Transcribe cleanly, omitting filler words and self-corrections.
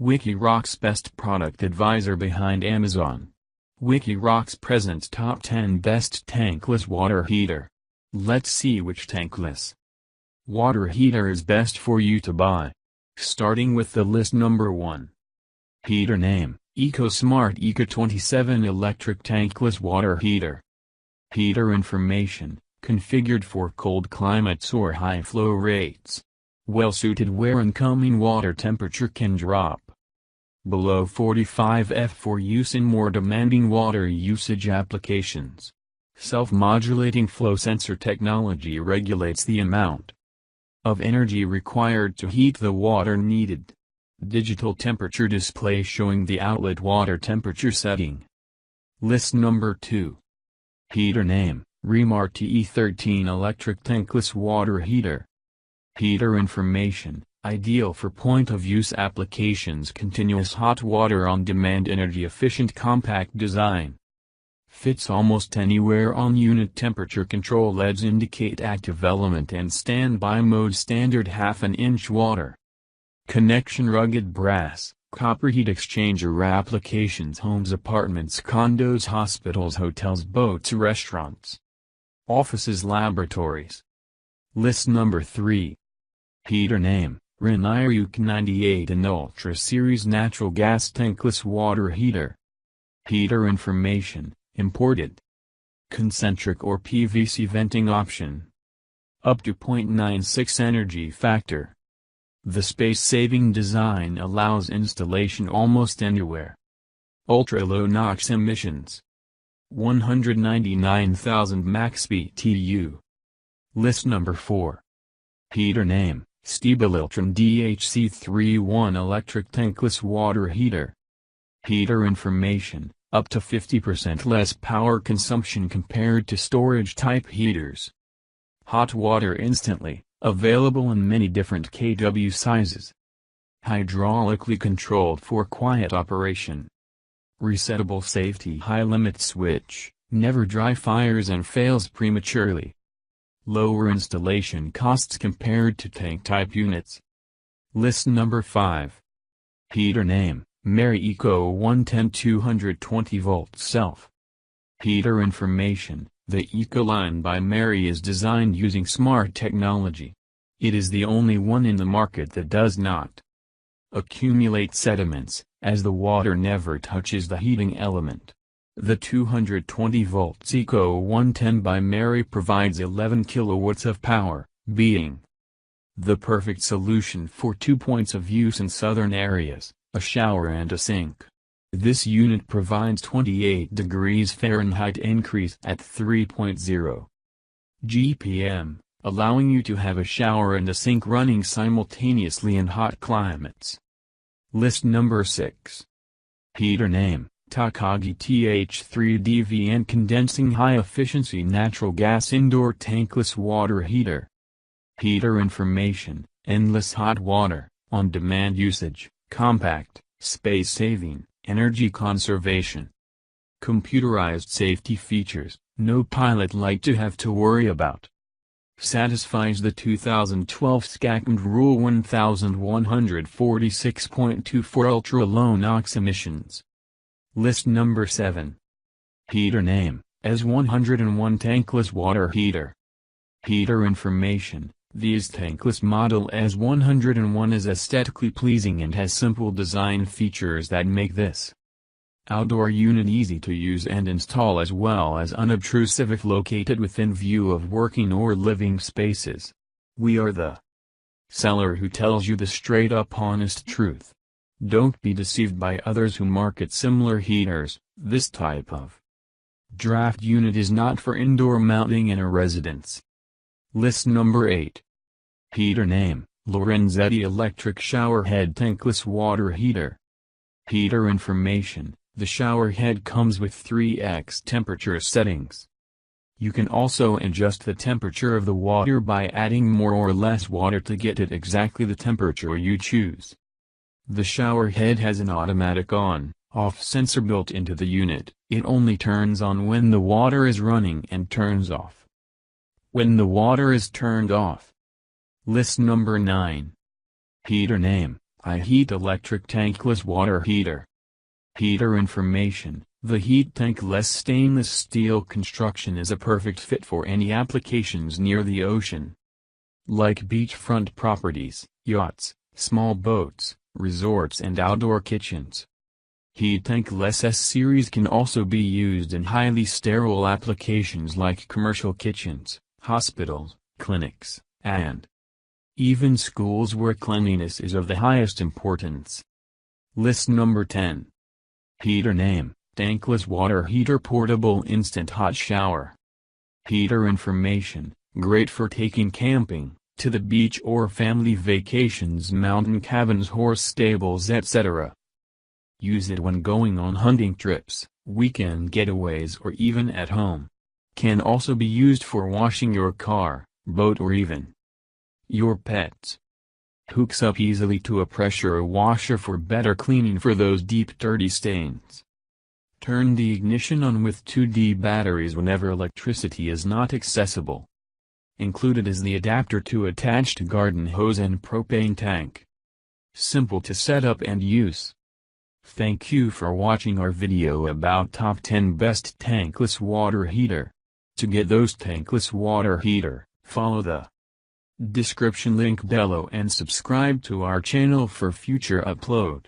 WikiRocks best product advisor behind Amazon. WikiRocks presents top 10 best tankless water heater. Let's see which tankless water heater is best for you to buy. Starting with the list number 1. Heater name, EcoSmart Eco27 Electric Tankless Water Heater. Heater information, configured for cold climates or high flow rates. Well suited where incoming water temperature can drop below 45 F for use in more demanding water usage applications. Self-modulating flow sensor technology regulates the amount of energy required to heat the water needed. Digital temperature display showing the outlet water temperature setting. List number 2. Heater name, Rheem RTE13 Electric Tankless Water Heater. Heater information, ideal for point-of-use applications. Continuous hot water on demand. Energy efficient compact design. Fits almost anywhere on unit. Temperature control LEDs indicate active element and standby mode. Standard 1/2 inch water connection. Rugged brass, copper heat exchanger applications. Homes, apartments, condos, hospitals, hotels, boats, restaurants, offices, laboratories. List number 3. Heater name, Rene UK98 an Ultra Series Natural Gas Tankless Water Heater. Heater information, imported. Concentric or PVC venting option. Up to 0.96 energy factor. The space-saving design allows installation almost anywhere. Ultra-low NOx emissions. 199,000 max BTU. List number 4. Heater name, Stiva Liltron DHC31 Electric Tankless Water Heater. Heater information, up to 50% less power consumption compared to storage-type heaters. Hot water instantly, available in many different kW sizes. Hydraulically controlled for quiet operation. Resettable safety high-limit switch, never dry fires and fails prematurely. Lower installation costs compared to tank-type units. List number 5. Heater name, Mary Eco 110 220 volt self. Heater information, the Eco line by Mary is designed using smart technology. It is the only one in the market that does not accumulate sediments, as the water never touches the heating element. The 220 volts Eco 110 by Mary provides 11 kilowatts of power, being the perfect solution for 2 points of use in southern areas, a shower and a sink. This unit provides 28 degrees Fahrenheit increase at 3.0 GPM, allowing you to have a shower and a sink running simultaneously in hot climates. List number 6. Heater name, Takagi TH3DVN Condensing High Efficiency Natural Gas Indoor Tankless Water Heater. Heater information, endless hot water, on-demand usage, compact, space-saving, energy conservation. Computerized safety features, no pilot light to have to worry about. Satisfies the 2012 SCACMD Rule 1146.2 for ultra-low NOx emissions. List number 7. Heater name, S101 Tankless Water Heater. Heater information, this tankless model S101 is aesthetically pleasing and has simple design features that make this outdoor unit easy to use and install as well as unobtrusive if located within view of working or living spaces. We are the seller who tells you the straight-up honest truth. Don't be deceived by others who market similar heaters. This type of draft unit is not for indoor mounting in a residence. List number 8. Heater name, Lorenzetti Electric Shower Head Tankless Water Heater. Heater information, the shower head comes with 3x temperature settings. You can also adjust the temperature of the water by adding more or less water to get it exactly the temperature you choose. The shower head has an automatic on-off sensor built into the unit. It only turns on when the water is running and turns off when the water is turned off. List number 9. Heater name, I heat electric tankless water heater. Heater information. The heat tankless stainless steel construction is a perfect fit for any applications near the ocean, like beachfront properties, yachts, small boats, resorts and outdoor kitchens. Heat tankless S-series can also be used in highly sterile applications like commercial kitchens, hospitals, clinics, and even schools where cleanliness is of the highest importance. List number 10. Heater name, tankless water heater portable instant hot shower. Heater information, great for taking camping, to the beach or family vacations, mountain cabins, horse stables, etc. Use it when going on hunting trips, weekend getaways or even at home. Can also be used for washing your car, boat or even your pets. Hooks up easily to a pressure washer for better cleaning for those deep dirty stains. Turn the ignition on with 2D batteries whenever electricity is not accessible. Included is the adapter to attached garden hose and propane tank. Simple to set up and use. Thank you for watching our video about top 10 best tankless water heater. To get those tankless water heater, follow the description link below and subscribe to our channel for future upload.